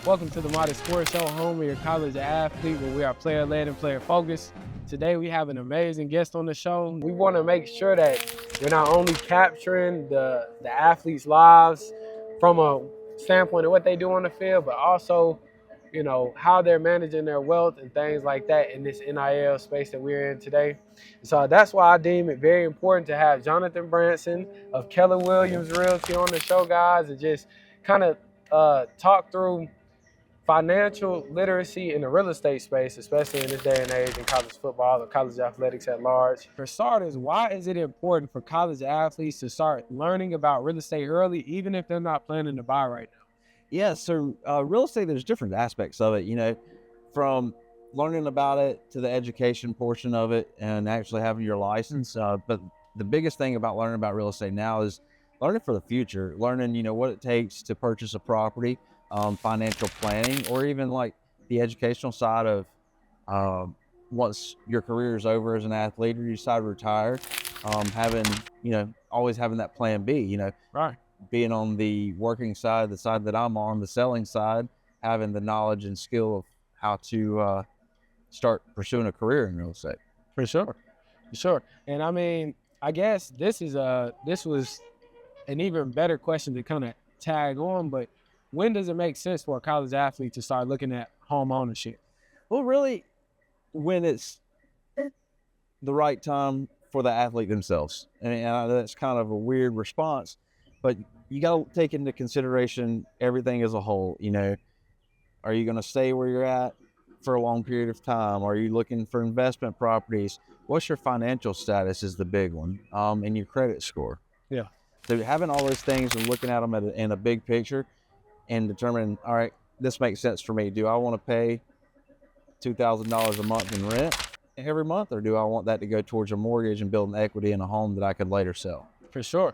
Welcome to the Modern Sports Show, home of your college athlete, where we are player-led and player-focused. Today, we have an amazing guest on the show. We want to make sure that we're not only capturing the athletes' lives from a standpoint of what they do on the field, but also, how they're managing their wealth and things like that in this NIL space that we're in today. So that's why I deem it very important to have Johnathan Branson of Keller Realty on the show, guys, and just kind of talk through financial literacy in the real estate space, especially in this day and age in college football or college athletics at large. For starters, why is it important for college athletes to start learning about real estate early, even if they're not planning to buy right now? Yeah, so real estate, there's different aspects of it, from learning about it to the education portion of it and actually having your license. But the biggest thing about learning about real estate now is learning for the future, learning, what it takes to purchase a property, financial planning, or even like the educational side of once your career is over as an athlete or you decide to retire, always having that plan B, Right. being on the working side, the side that I'm on, the selling side, having the knowledge and skill of how to start pursuing a career in real estate. For sure. And I mean, I guess this was an even better question to kind of tag on, but when does it make sense for a college athlete to start looking at home ownership? Well, really, when it's the right time for the athlete themselves. And that's kind of a weird response, but you got to take into consideration everything as a whole. Are you going to stay where you're at for a long period of time? Are you looking for investment properties? What's your financial status is the big one, and your credit score. Yeah. So having all those things and looking at them in a big picture and determining, all right, this makes sense for me. Do I want to pay $2,000 a month in rent every month, or do I want that to go towards a mortgage and build an equity in a home that I could later sell? For sure.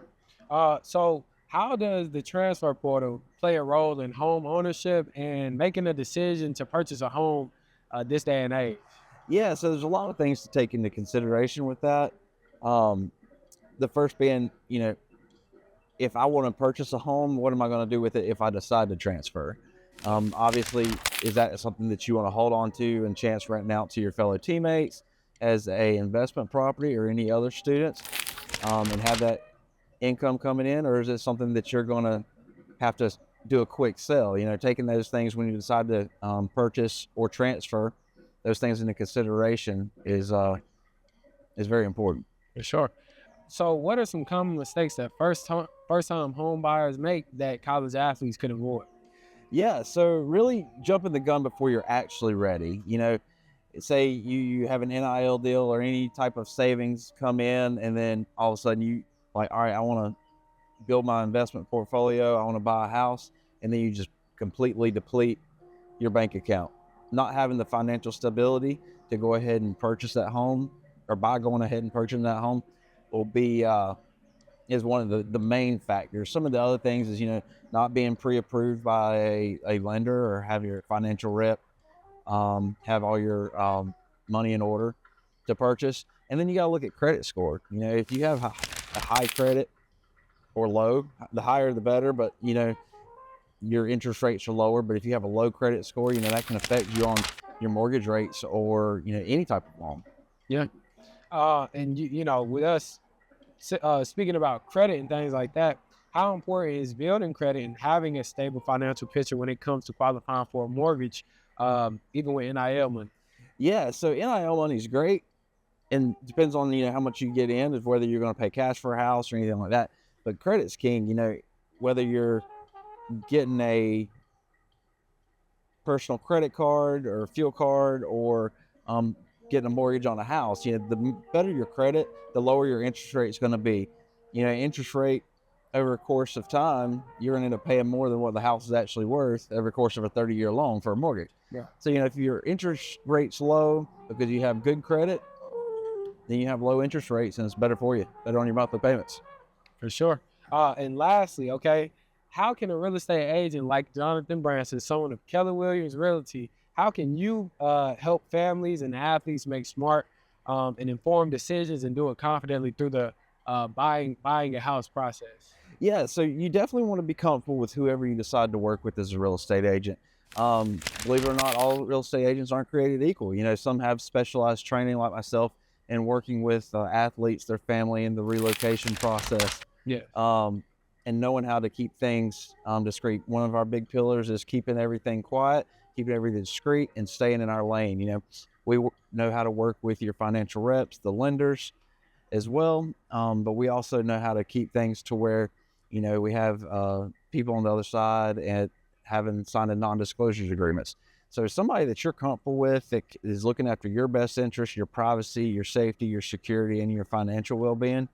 So how does the transfer portal play a role in home ownership and making a decision to purchase a home this day and age? Yeah, so there's a lot of things to take into consideration with that. The first being, if I want to purchase a home, what am I going to do with it if I decide to transfer? Obviously, is that something that you want to hold on to and chance renting out to your fellow teammates as a investment property or any other students, and have that income coming in, or is it something that you're going to have to do a quick sell? Taking those things when you decide to purchase or transfer, those things into consideration is very important. For sure. So what are some common mistakes that first-time home buyers make that college athletes could avoid? Yeah, so really jumping the gun before you're actually ready. Say you have an NIL deal or any type of savings come in, and then all of a sudden you all right, I want to build my investment portfolio, I want to buy a house, and then you just completely deplete your bank account. Not having the financial stability to go ahead and purchase that home, or by going ahead and purchasing that home, will be is one of the main factors. Some of the other things is, not being pre-approved by a lender, or have your financial rep have all your money in order to purchase. And then you got to look at credit score. If you have a high credit or low, the higher the better, but your interest rates are lower. But if you have a low credit score, that can affect you on your mortgage rates or any type of loan. Yeah. And with us speaking about credit and things like that, how important is building credit and having a stable financial picture when it comes to qualifying for a mortgage, even with NIL money? Yeah, so NIL money is great, and depends on how much you get in, is whether you're going to pay cash for a house or anything like that. But credit's king. Whether you're getting a personal credit card or fuel card, or getting a mortgage on a house, the better your credit, the lower your interest rate is going to be. Interest rate over a course of time, you're going to end up paying more than what the house is actually worth over the course of a 30-year loan for a mortgage. Yeah. So, if your interest rate's low because you have good credit, then you have low interest rates, and it's better for you, better on your monthly payments. For sure. And lastly, how can a real estate agent like Johnathan Branson, someone of Keller Realty, how can you help families and athletes make smart and informed decisions and do it confidently through the buying a house process? Yeah, so you definitely want to be comfortable with whoever you decide to work with as a real estate agent. Believe it or not, all real estate agents aren't created equal. You know, some have specialized training like myself in working with athletes, their family in the relocation process. Yeah. And knowing how to keep things discreet. One of our big pillars is keeping everything quiet, keeping everything discreet, and staying in our lane. You know, we know how to work with your financial reps, the lenders as well, but we also know how to keep things to where, you know, we have people on the other side and having signed non-disclosure agreements. So somebody that you're comfortable with, that is looking after your best interest, your privacy, your safety, your security, and your financial well-being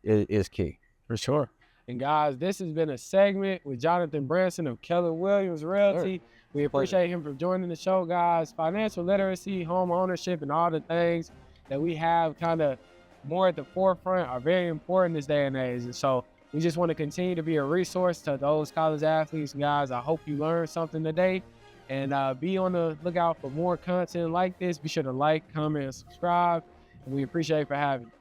is key. For sure. And guys, this has been a segment with Johnathan Branson of Keller Williams Realty. We appreciate him for joining the show, guys. Financial literacy, home ownership, and all the things that we have kind of more at the forefront are very important this day and age. And so we just want to continue to be a resource to those college athletes. Guys, I hope you learned something today. And be on the lookout for more content like this. Be sure to like, comment, and subscribe. And we appreciate you for having me.